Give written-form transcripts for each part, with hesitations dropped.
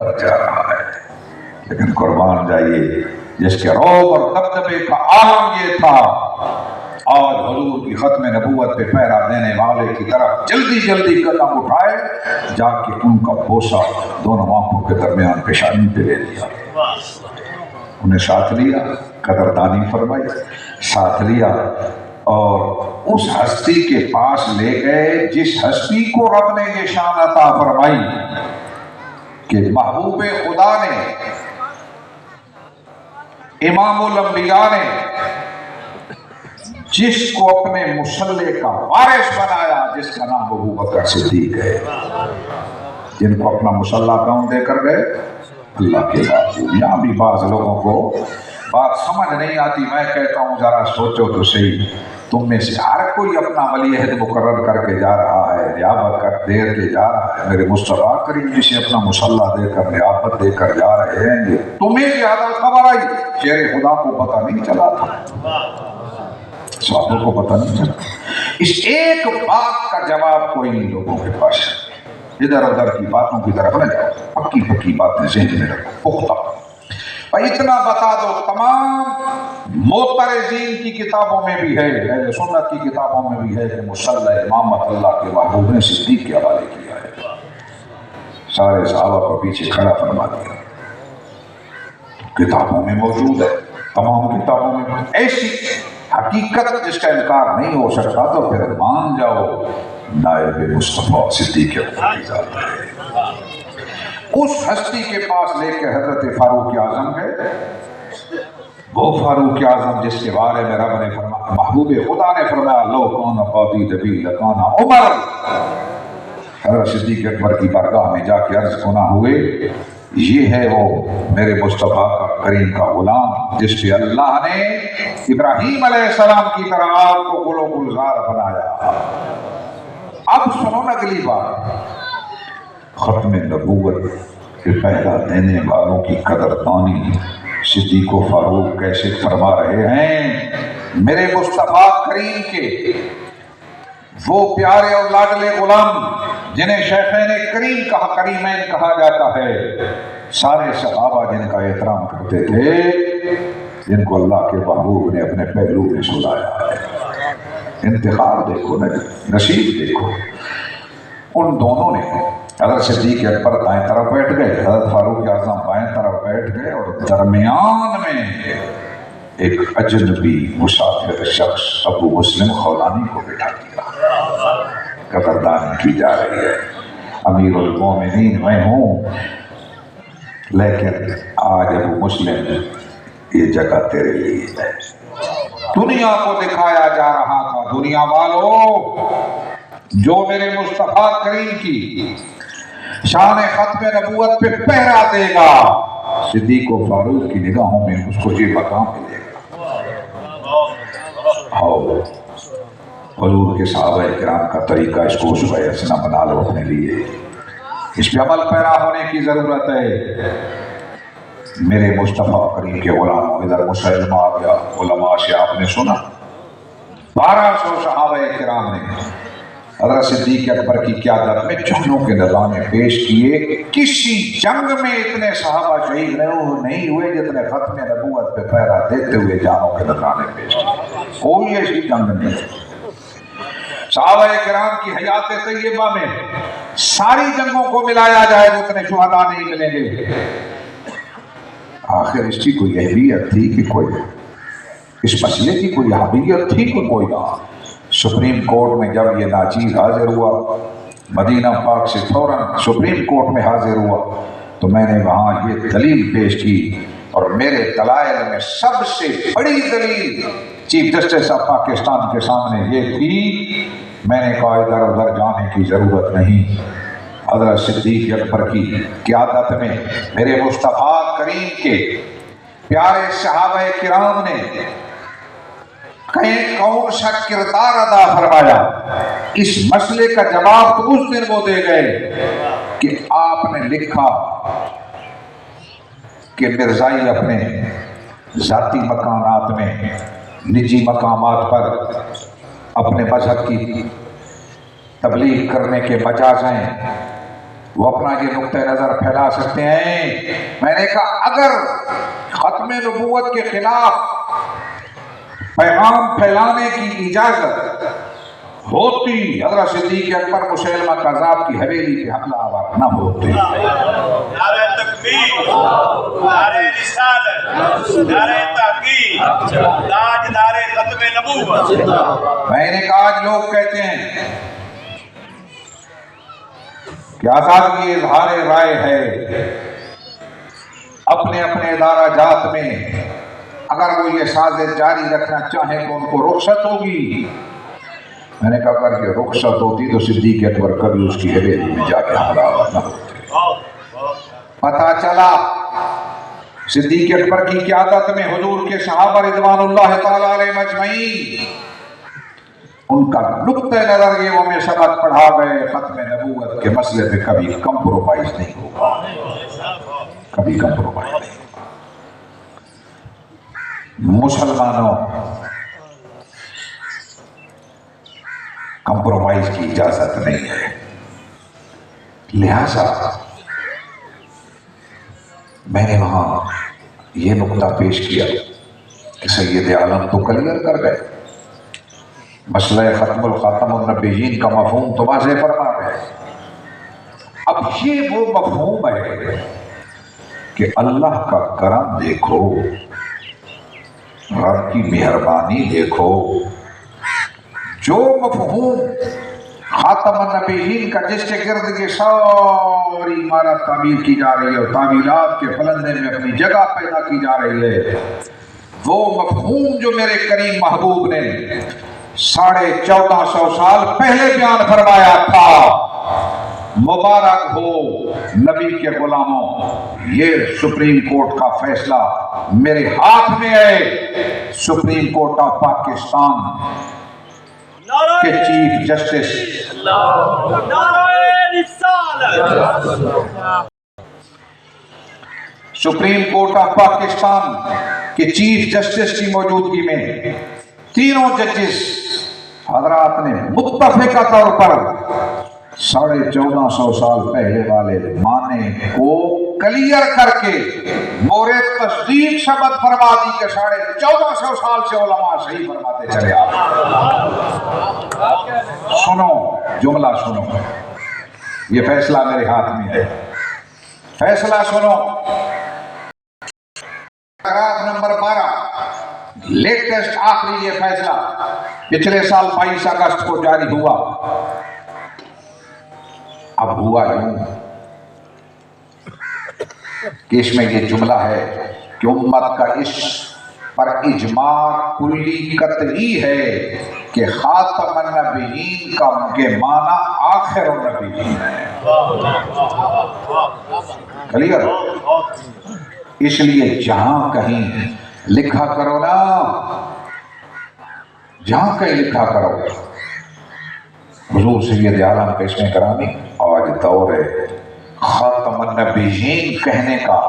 جا رہا ہے، لیکن قربان جائیے جس کے رعب اور دبدبے کا عالم یہ تھا، آج حضور کی ختم نبوت پہ پہرا دینے والے کی طرف جلدی جلدی قدم اٹھائے، جا کے ان کا بوسہ دونوں آنکھوں کے درمیان پیشانی پہ لے لیا، انہیں ساتھ لیا، قدردانی فرمائی، ساتھ لیا اور اس ہستی کے پاس لے گئے جس ہستی کو رب نے یہ شان عطا فرمائی کہ محبوب خدا نے، امام الانبیاء نے جس کو اپنے مصلح کا وارث بنایا، جس کا نام ابو بکر صدیق ہے، جن کو اپنا مصلح کون دے کر گئے؟ اللہ کے محبوب۔ یہاں بھی بعض لوگوں کو بات سمجھ نہیں آتی، میں کہتا ہوں ذرا سوچو تو صحیح، تم میں سے ہر کوئی اپنا ولی عہد مقرر کر کے جا رہا ہے، نیابت کر دے کے جا رہا ہے، میرے مصطفیٰ کریم جسے اپنا مصلح دے کر نیابت دے کر جا رہے ہیں، تمہیں زیادہ خبر آئی، شیر خدا کو پتہ نہیں چلا تھا، صحابوں کو پتہ نہیں چلا۔ اس ایک بات کا جواب کوئی نہیں لوگوں کے پاس، ادھر ادھر کی باتوں کی طرف نہ جاؤ، پکی پکی باتیں ذہن میں رکھو، پختہ۔ اور اتنا بتا دو، تمام معترضین کی کتابوں میں بھی ہے، اہل سنت کی کتابوں میں بھی ہے کہ مصلح امامت اللہ کے محبوب نے صدیق کے حوالے کیا ہے، سارے صحابہ کو پیچھے کھڑا فرما دیا، کتابوں میں موجود ہے، تمام کتابوں میں ایسی حقیقت جس کا انکار نہیں ہو سکتا، تو پھر مان جاؤ نائب مصطفیٰ صدیق اکبر کی ذات ہے۔ اس ہستی کے پاس لے کے حضرت فاروق اعظم گئے، وہ فاروق اعظم جس کے بارے میں رب نے فرمایا، محبوب خدا نے فرمایا، لو کون قاضی نبی لکان عمر، حضرت صدیق اکبر کی بارگاہ میں جا کے عرض گناہ ہوئے، یہ ہے وہ میرے مصطفیٰ کا کریم کا غلام جس پہ اللہ نے ابراہیم علیہ السلام کی طرح آپ کو گل و گلزار بنایا۔ اب سنو اگلی بات، ختم نبوت کے پہلا دینے والوں کی قدردانی صدیق و فاروق کیسے فرما رہے ہیں؟ میرے مصطفیٰ کریم کے وہ پیارے اور لاڈلے غلام جنہیں شیخین کریم کہا، کریمین کہا جاتا ہے، سارے صحابہ جن کا احترام کرتے تھے، جن کو اللہ کے محبوب نے اپنے پہلو میں سلایا ہے۔ انتخاب دیکھو، نصیب دیکھو، ان دونوں نے، حضرت صدیق اکبر دائیں طرف بیٹھ گئے، حضرت فاروق اعظم بائیں طرف بیٹھ گئے، اور درمیان میں ایک اجنبی مسافر شخص ابو مسلم خولانی کو بٹھا دیا۔ قدردانی کی جا رہی ہے، امیر المومنین میں ہوں، لیکن آج ابو مسلم یہ جگہ تیرے لیے ہے۔ دنیا کو دکھایا جا رہا تھا، دنیا والوں جو میرے مصطفیٰ کریم کی شان ختم نبوت پہ پہرا دے گا، صدیق و فاروق کی نگاہوں میں اس کو یہ مقام ملے گا۔ اور حضور کے صحابہ کرام کا طریقہ اس کو عصبہ حسنہ بنا لو اپنے لیے، اس پہ عمل پیرا ہونے کی ضرورت ہے۔ میرے مصطفیٰ کریم کے غلاموں، ادھر مسلمہ آ گیا، علماء سے آپ نے سنا 1200 صحابہ کرام نے حضرت صدیق اکبر کی قیادت میں جنگوں کے نظامے پیش کیے۔ کسی جنگ میں اتنے صحابہ شہید نہیں ہوئے جتنے ختم نبوت پہ پہرا دیتے ہوئے جانوں کے نظامے پیش کیے، کوئی ایسی جنگ نہیں۔ صحابہ کرام کی حیات طیبہ میں ساری جنگوں کو ملایا جائے تو اتنے شہداء نہیں ملیں گے۔ آخر اس کی کوئی اہمیت تھی کہ کوئی، اس مسئلے کی کوئی اہمیت تھی کہ کوئی نہ۔ سپریم کورٹ میں جب یہ ناچیز حاضر ہوا، مدینہ پاک سے فوراً سپریم کورٹ میں حاضر ہوا، تو میں نے وہاں یہ دلیل پیش کی، اور میرے دلائل میں سب سے بڑی دلیل چیف جسٹس آف پاکستان کے سامنے یہ تھی، میں نے کہا ادھر ادھر جانے کی ضرورت نہیں، حضرت صدیق اکبر کی قیادت میں میرے مصطفیٰ کریم کے پیارے صحابہ کرام نے کہیں کون سا کردار ادا فرمایا، اس مسئلے کا جواب تو اس دن وہ دے گئے کہ آپ نے لکھا کہ مرزائی اپنے ذاتی مکانات میں، نجی مقامات پر اپنے مذہب کی تبلیغ کرنے کے مجازیں وہ اپنا یہ نقطۂ نظر پھیلا سکتے ہیں. میں نے کہا اگر ختم نبوت کے خلاف پیغام پھیلانے کی اجازت ہوتی، حضرت صدیق اکبر مسیلمہ کذاب کی حویلی پہ حملہ آور نہ ہوتے. نعرہ تکبیر، نعرہ رسالت، نعرہ تحقیق، تاجدار ختم نبوت. میں نے کہا آج لوگ کہتے ہیں کہ آزادی اظہار رائے ہے، اپنے اپنے ادارہ جات میں اگر وہ یہ سازش جاری رکھنا چاہیں تو ان کو رخصت ہوگی. میں نے کہا اگر یہ رخصت ہوتی تو صدیق اکبر کبھی اس کی حویلی میں جا کے حملہ آور نہ ہوتے. پتہ چلا صدیق اکبر کی قیادت میں حضور کے صحابہ رضوان اللہ تعالیٰ علیہ مجمعین ان کا نقطۂ نظر یہ وہ میں سبق پڑھا گئے، ختم نبوت کے مسئلے پہ کبھی کمپرومائز نہیں ہوگا، کبھی کمپرومائز نہیں ہوگا. مسلمانوں کمپرومائز کی اجازت نہیں ہے، لہذا میں نے وہاں یہ نقطہ پیش کیا کہ سید عالم تو کلیئر کر گئے، مسئلہ ختم الخاتم النبیین کا مفہوم تو واضح فرما گئے. اب یہ وہ مفہوم ہے کہ اللہ کا کرم دیکھو، رب کی مہربانی دیکھو. جو مفہوم خاتم النبیین کا جس کے گرد یہ ساری عمارت تعمیر کی جا رہی ہے اور تعمیرات کے فلندے میں اپنی جگہ پیدا کی جا رہی ہے، وہ مفہوم جو میرے کریم محبوب نے 1450 سال پہلے بیان فرمایا تھا، مبارک ہو نبی کے غلاموں، یہ سپریم کورٹ کا فیصلہ میرے ہاتھ میں ہے. سپریم کورٹ آف پاکستان کے chief justice supreme court of Pakistan کے چیف جسٹس کی موجودگی میں تینوں ججز حضرات نے متفقہ طور پر 1450 سال پہلے والے معنی کو کلیئر کر کے مورد تصدیق ثبت فرما دی کہ 1450 سال سے علماء صحیح فرماتے چلے آ رہے. سنو جملہ سنو، یہ فیصلہ میرے ہاتھ میں ہے. فیصلہ سنو، پیراگراف نمبر 12، لیٹسٹ آخری یہ فیصلہ پچھلے سال 22 اگست کو جاری ہوا. اب ہوا یوں کہ اس میں یہ جملہ ہے کہ امت کا اس پر اجماع کلی قطعی ہے کہ خاتم النبیین کا کے معنی آخر النبیین ہے. کلیئر؟ اس لیے جہاں کہیں لکھا کرو نا، جہاں کہیں لکھا کرو حضور سید عالم کا اسم گرامی، آج دور ہے خاتم النبیین کہنے کا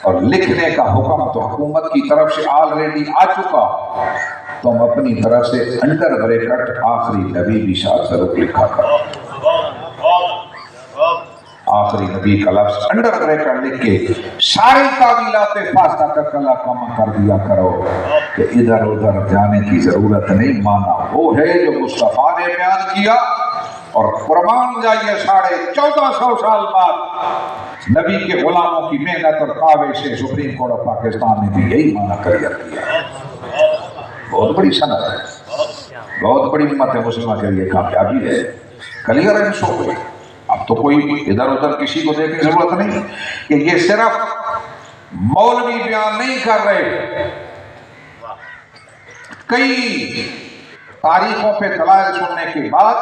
اور لکھنے کا حکم تو حکومت کی طرف سے آلریڈی آ چکا. تم اپنی طرف سے انڈر بریکٹ آخری نبی بھی شاہ ضرور لکھا کرو. آخری نبی کا لفظ انڈر بریکٹ لکھ کے ساری تعویلات فاستہ کا کلا کما کر دیا کرو کہ ادھر ادھر جانے کی ضرورت نہیں. مانا وہ ہے جو مصطفیٰ نے بیان کیا، اور قربان جائیے 1450 سال بعد نبی کے غلاموں کی محنت اور کاوش سے سپریم کورٹ آف پاکستان نے بھی یہی معنی کلیئر کیا. بہت بڑی صنعت ہے، بہت بڑی امت مسلمہ کے لیے کامیابی ہے. کلیئر ہے سو کوئی. اب تو کوئی ادھر ادھر کسی کو دیکھنے کی ضرورت نہیں کہ یہ صرف مولوی بیان نہیں کر رہے. کئی تاریخوں پہ دلائل سننے کے بعد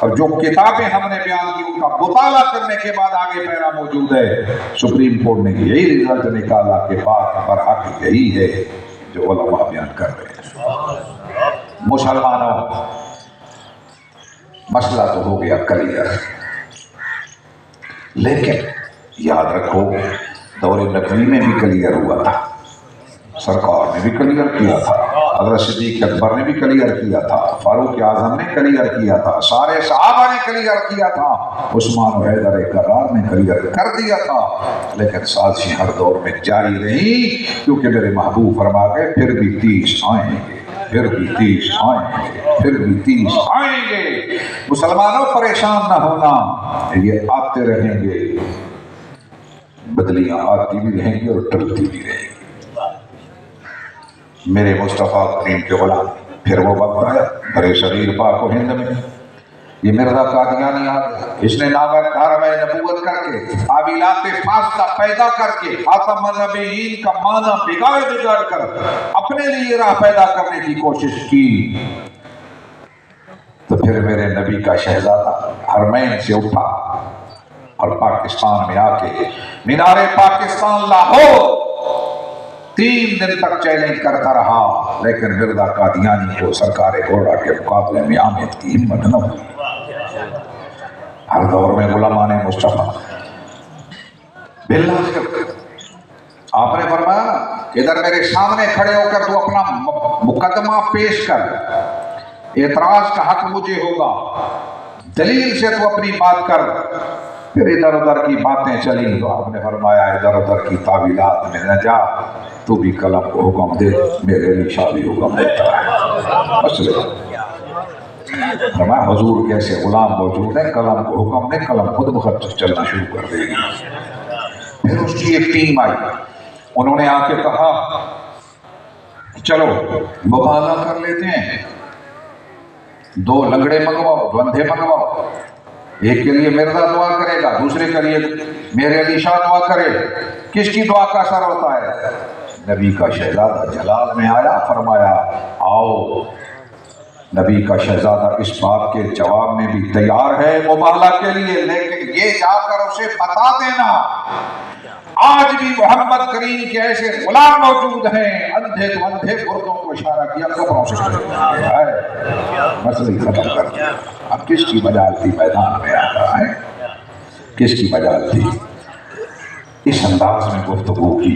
اور جو کتابیں ہم نے بیان کی ان کا مطالعہ کرنے کے بعد آگے پیرا موجود ہے. سپریم کورٹ نے یہی رزلٹ نکالا کہ بات پر حق یہی ہے جو علماء بیان کر رہے ہیں. مسلمانوں مسئلہ تو ہو گیا کلیئر، لیکن یاد رکھو دور نبوی میں بھی کلیئر ہوا تھا، سرکار نے بھی کلیئر کیا تھا، حضرت صدیق اکبر نے بھی کلیئر کیا تھا، فاروق اعظم نے کلیئر کیا تھا، سارے صحابہ نے کلیئر کیا تھا، عثمان و حیدر کرار نے کلیئر کر دیا تھا، لیکن سازشیں ہر دور میں جاری رہی، کیونکہ میرے محبوب فرما گئے پھر بھی 30 آئیں گے، پھر بھی 30 آئیں گے، پھر بھی 30 آئیں گے۔ مسلمانوں پریشان نہ ہونا، یہ آتے رہیں گے، بدلیاں آتی بھی رہیں گی اور ٹلتی بھی رہیں گی۔ میرے مصطفیٰ کریم کے غلام، پھر وہ وقت آیا برے صغیر پاک و ہند میں، یہ مرزا قادیانی آ گیا، اس نے نامہ نبوت کر کے تعویلات فاسدہ پیدا کر کے خاتم النبیین کا معنی بگاڑ کر اپنے لیے راہ پیدا کرنے کی کوشش کی۔ تو پھر میرے نبی کا شہزادہ حرمین سے اٹھا اور پاکستان میں آ کے مینار پاکستان لاہور 3 دن تک چیلنج کرتا رہا، لیکن مرزا قادیانی کو سرکار گھوڑا کے مقابلے میں آمد کی ہمت نہ ہوئی۔ ہر دور میں غلامان مصطفیٰ باللہ آپ نے فرمایا ادھر میرے سامنے کھڑے ہو کر تو اپنا مقدمہ پیش کر، اعتراض کا حق مجھے ہوگا، دلیل سے تو اپنی بات کر۔ پھر ادھر ادھر کی باتیں چلی تو آپ نے فرمایا ادھر ادھر کی تعویلات میں نہ جا، تو بھی قلم کو حکم دے، میرے لیے شادی حکم دیتا ہے۔ مسئلہ فرمایا حضور کیسے غلام موجود ہیں، قلم کو حکم دے، قلم خود بخود چلنا شروع کر دے گی۔ پھر اس کی ایک ٹیم آئی، انہوں نے آ کے کہا چلو مباہلہ کر لیتے ہیں، 2 لنگڑے منگواؤ، بندھے منگواؤ، ایک کے لیے مرزا دعا کرے گا، دوسرے کے لیے میرے علی شاہ دعا کرے، کس کی دعا کا اثر ہوتا ہے؟ نبی کا شہزادہ جلال میں آیا، فرمایا آؤ۔ نبی کا شہزادہ اس بات کے جواب میں بھی تیار ہے مباہلہ کے لیے، لیکن یہ جا کر اسے بتا دینا آج بھی محمد کریم کے ایسے غلام موجود ہیں، اندھے تو اندھے، مردوں کو اشارہ کیا قبروں سے مسئلہ ختم کر دیا۔ اب کس کی مجال تھی میدان میں آ رہا ہے، کس کی مجال تھی؟ اس انداز میں گفتگو کی،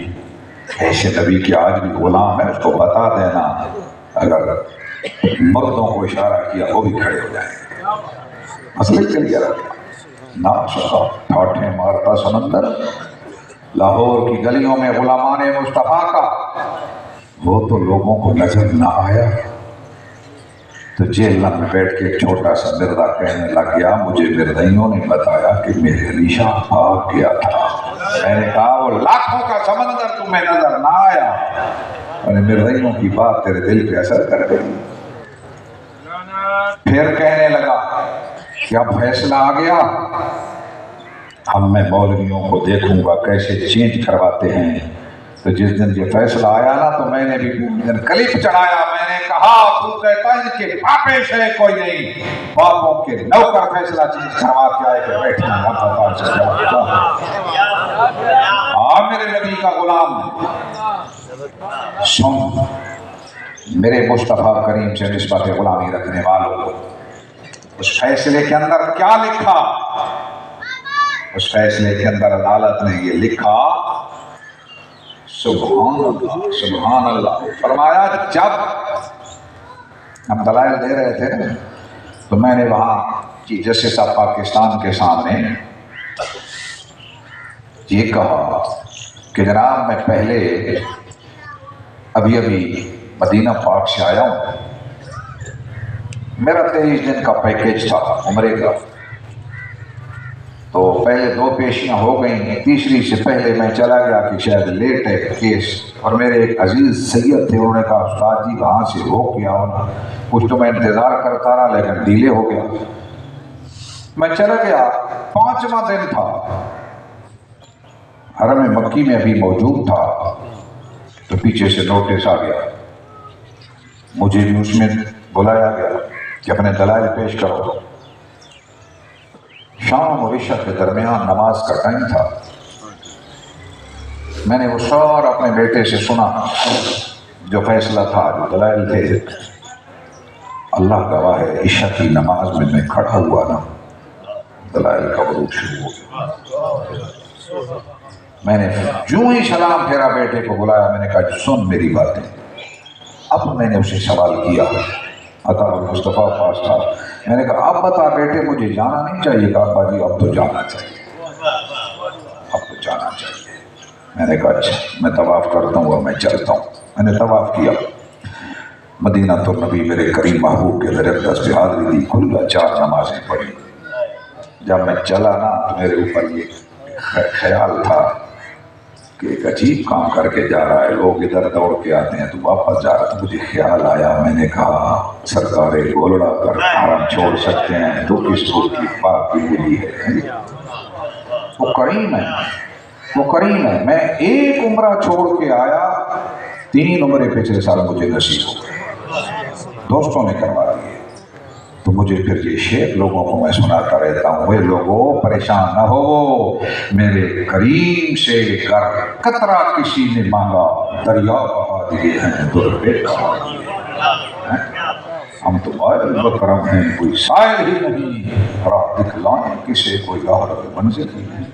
ایسے نبی کے آج بھی غلام ہے، اس کو بتا دینا، اگر مردوں کو اشارہ کیا وہ بھی کھڑے ہو جائیں گے۔ مسئلہ چلیے رکھا ناشا ٹھاٹھے مارتا سمندر، لاہور کی گلیوں میں غلامان مصطفیٰ کا وہ تو لوگوں کو نظر نہ آیا، تو جیل میں بیٹھ کے ایک چھوٹا سا مرزا کہنے لگ گیا مجھے مرزائیوں نے بتایا کہ میرے علی شاہ بھاگ گیا تھا۔ میں نے کہا وہ لاکھوں کا سمندر تمہیں نظر نہ آیا، اور مرزائیوں کی بات تیرے دل پہ اثر کر گئی۔ پھر کہنے لگا کہ اب فیصلہ آ گیا، اب میں مولویوں کو دیکھوں گا کیسے چینج کرواتے ہیں۔ تو جس دن یہ فیصلہ آیا نا تو میں نے بھی کلپ چڑھایا، میں نے کہا تو کہتا ان کے باپیش ہے کوئی نہیں، باپوں کے نوکر فیصلہ چینج کروا کے آئے کہ بیٹھے میرے نبی کا غلام سن، میرے مصطفیٰ کریم سے نسبت غلامی رکھنے والوں، اس فیصلے کے اندر کیا لکھا؟ اس فیصلے کے اندر عدالت نے یہ لکھا، سبحان اللہ سبحان اللہ، فرمایا جب ہم دلائل دے رہے تھے تو میں نے وہاں چیف جسٹس آف پاکستان کے سامنے یہ کہا کہ جناب میں پہلے ابھی مدینہ پاک سے آیا ہوں، میرا 23 دن کا پیکیج تھا عمرے کا، تو پہلے 2 پیشیاں ہو گئیں، تیسری سے پہلے میں چلا گیا کہ شاید لیٹ ہے کیس، اور میرے ایک عزیز سید تھے، انہوں نے کہا استاد جی وہاں سے ہو کے آؤ نا، کچھ تو میں انتظار کرتا رہا لیکن ڈیلے ہو گیا۔ میں چلا گیا، 5واں دن تھا، حرم مکی میں ابھی موجود تھا، تو پیچھے سے نوٹس آ گیا، مجھے بھی اس میں بلایا گیا کہ اپنے دلائل پیش کرو۔ شام اور عشاء کے درمیان نماز کا ٹائم تھا، میں نے وہ سارا اپنے بیٹے سے سنا جو فیصلہ تھا، جو دلائل تھے۔ اللہ گواہ ہے عشاء کی نماز میں کھڑا ہوا نا، دلائل کا ورود شروع ہو گیا۔ میں نے جو ہی سلام پھیرا بیٹے کو بلایا، میں نے کہا سن میری باتیں، اب میں نے اسے سوال کیا، عطا مصطفیٰ پاس تھا، میں نے کہا اب بتا بیٹے مجھے جانا نہیں چاہیے؟ کہا ابا جی اب تو جانا چاہیے، اب تو جانا چاہیے۔ میں نے کہا اچھا میں طواف کرتا ہوں اور میں چلتا ہوں۔ میں نے طواف کیا، مدینہ تو نبی میرے کریم محبوب کے در اقدس پہ حاضری دی، کھل گیا، 4 نمازیں پڑھی۔ جب میں چلا نا تو میرے اوپر یہ خیال تھا کہ ایک عجیب کام کر کے جا رہا ہے، لوگ ادھر دوڑ کے آتے ہیں تو واپس جا رہا، تو مجھے خیال آیا، میں نے کہا سرکار گولڑا کر حرم چھوڑ سکتے ہیں تو کس کو کی پاک کی ملی ہے؟ وہ کریم ہے، وہ کریم ہے۔ میں ایک عمرہ چھوڑ کے آیا، 3 عمرے پچھلے سال مجھے نصیب ہو گئے، دوستوں نے کروا دیے۔ تو مجھے پھر یہ شعر لوگوں کو میں سناتا رہتا ہوں، وہ لوگوں پریشان نہ ہو، میرے کریم سے کر قطرہ کسی نے مانگا، دریا بہا دیے ہیں در پہ بہا دیے۔ ہم تو مائل بکرم ہیں، کوئی سائل ہی نہیں، راہ دکھلائیں کسے کوئی راہ منزل ہی نہیں۔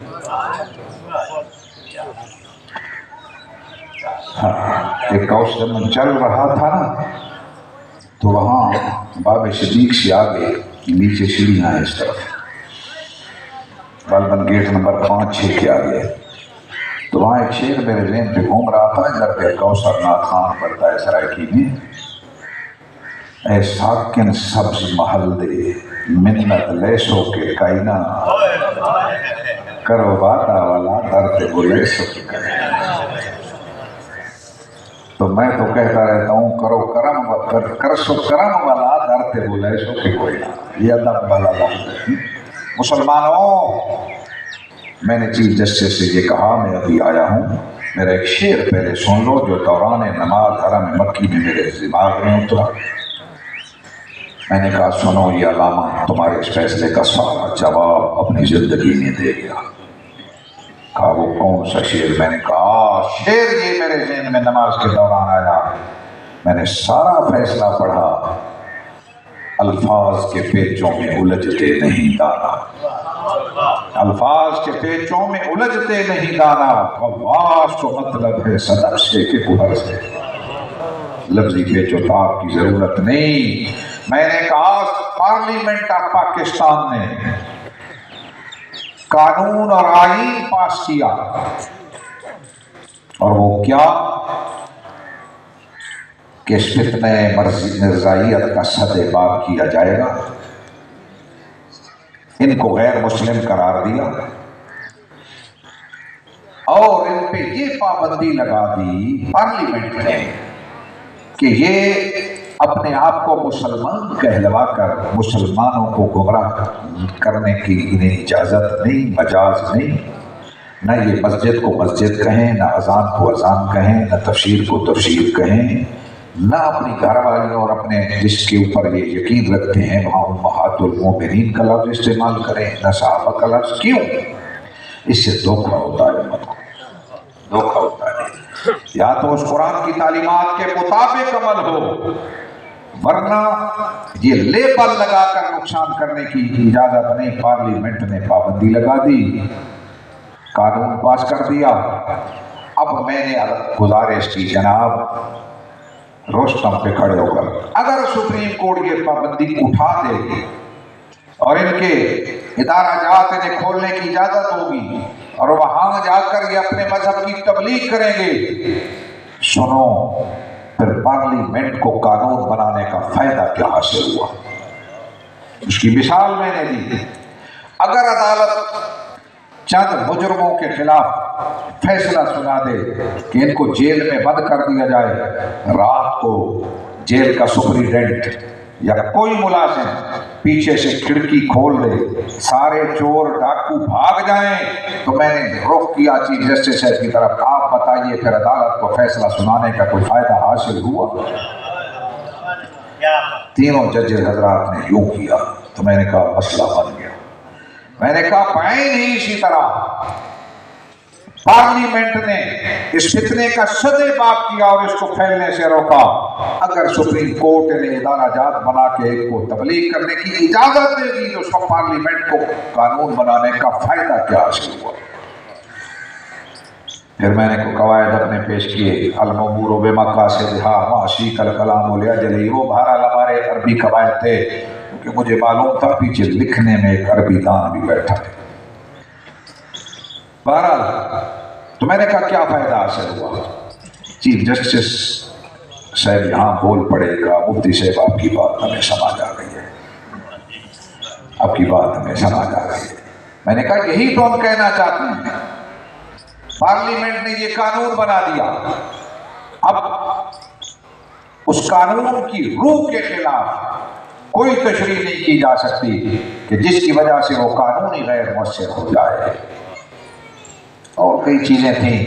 ایک کوس جب میں چل رہا تھا نا تو وہاں باب صدیق سے آگے نیچے سیڑھیاں ہیں اس طرف، غالباً گیٹ نمبر 5-6 کے آگے، تو وہاں ایک شعر میرے ذہن پہ گھوم رہا تھا، جب کہ کوثر ناتھ خان پڑھتا ہے سرائکی میں، اے ساکن سبز محل دے منت لیسو کے کائنا، کرو باتا والا درد بولے سو کے کائنا۔ تو میں تو کہتا رہتا ہوں کرو کرم کرسو کرم والا درتے بولے سو کہ کوئی نہ، یہ ادب والا لفظ ہے۔ مسلمانوں، میں نے چیف جسٹس سے یہ کہا، میں ابھی آیا ہوں، میرا ایک شعر پہلے سن لو جو دوران نماز حرم مکی میں میرے دماغ میں اترا۔ میں نے کہا سنو، یہ علامہ تمہارے اس فیصلے کا سارا جواب اپنی زندگی میں دے گیا۔ کہا وہ کون سا شعر؟ میں نے کہا شعر یہ میرے ذہن میں نماز کے دوران آیا، میں نے سارا فیصلہ پڑھا، الفاظ کے پیچوں میں الجھتے نہیں دانا، الفاظ کے پیچوں میں الجھتے نہیں دانا، فواز تو مطلب ہے صدف سے کہ گہر سے، لفظی پیچ و تاب کی ضرورت نہیں۔ میں نے کہا پارلیمنٹ آف پاکستان نے قانون اور آئین پاس کیا، اور وہ کیا کہ اس فتنہ مرزائیت کا سد باب کیا جائے گا، ان کو غیر مسلم قرار دیا اور ان پہ یہ پابندی لگا دی پارلیمنٹ نے کہ یہ اپنے آپ کو مسلمان کہلوا کر مسلمانوں کو گمراہ کرنے کی انہیں اجازت نہیں، مجاز نہیں، نہ یہ مسجد کو مسجد کہیں، نہ اذان کو اذان کہیں، نہ تفسیر کو تفسیر کہیں، نہ اپنی گھر والیوں اور اپنے جس کے اوپر یہ یقین رکھتے ہیں وہاں امہات المومنین کا لفظ استعمال کریں، نہ صحابہ کا لفظ۔ کیوں؟ اس سے دھوکہ ہوتا ہے، امت کو دھوکہ ہوتا ہے۔ یا تو اس قرآن کی تعلیمات کے مطابق عمل ہو، ورنہ یہ لیبل لگا کر نقصان کرنے کی اجازت نہیں۔ پارلیمنٹ نے پابندی لگا دی، قانون پاس کر دیا۔ اب میں نے گزارش کی جناب روشتم پہ کھڑے ہو کر، اگر سپریم کورٹ یہ پابندی اٹھا دے گی اور ان کے ادارہ جات انہیں کھولنے کی اجازت ہوگی اور وہاں جا کر یہ اپنے مذہب کی تبلیغ کریں گے، سنو پھر پارلیمنٹ کو قانون بنانے کا فائدہ کیا حاصل ہوا؟ اس کی مثال میں نے دی۔ اگر عدالت چند مجرموں کے خلاف فیصلہ سنا دے کہ ان کو جیل میں بند کر دیا جائے، رات کو جیل کا سپرنٹینڈنٹ یا کوئی ملازم پیچھے سے کھڑکی کھول دے، سارے چور ڈاکو بھاگ جائیں، تو میں نے رخ کیا چیف جسٹس صاحب کی طرف، آپ بتائیے پھر عدالت کو فیصلہ سنانے کا کوئی فائدہ حاصل ہوا؟ تینوں ججز حضرات نے یوں کیا، تو میں نے کہا مسئلہ بن گیا۔ میں نے کہا بعین ہی اسی طرح پارلیمنٹ نے اس فتنے کا سدے باب کیا اور اس کو پھیلنے سے روکا۔ اگر سپریم کورٹ نے ادارہ جات بنا کے ایک کو تبلیغ کرنے کی اجازت دے دی تو اس کو پارلیمنٹ کو قانون بنانے کا فائدہ کیا حاصل ہوا؟ پھر میں نے کوئی قواعد اپنے پیش کیے، المامور بمقاصدھا ما شیک الکلام لاجلہ، وہ بہرحال ہمارے عربی قواعد تھے کیونکہ مجھے معلوم تھا پیچھے لکھنے میں ایک عربی دان بھی بیٹھا ہے۔ بہرحال تو میں نے کہا کیا فائدہ حاصل ہوا؟ چیف جسٹس صاحب یہاں بول پڑے گا، مفتی صاحب آپ کی بات ہمیں سمجھ آ گئی ہے، آپ کی بات ہمیں سمجھ آ گئی ہے۔ میں نے کہا یہی تو ہم کہنا چاہتے ہیں، پارلیمنٹ نے یہ قانون بنا دیا، اب اس قانون کی روح کے خلاف کوئی تشریح نہیں کی جا سکتی کہ جس کی وجہ سے وہ قانون ہی غیر مؤثر ہو جائے۔ اور کئی چیزیں تھیں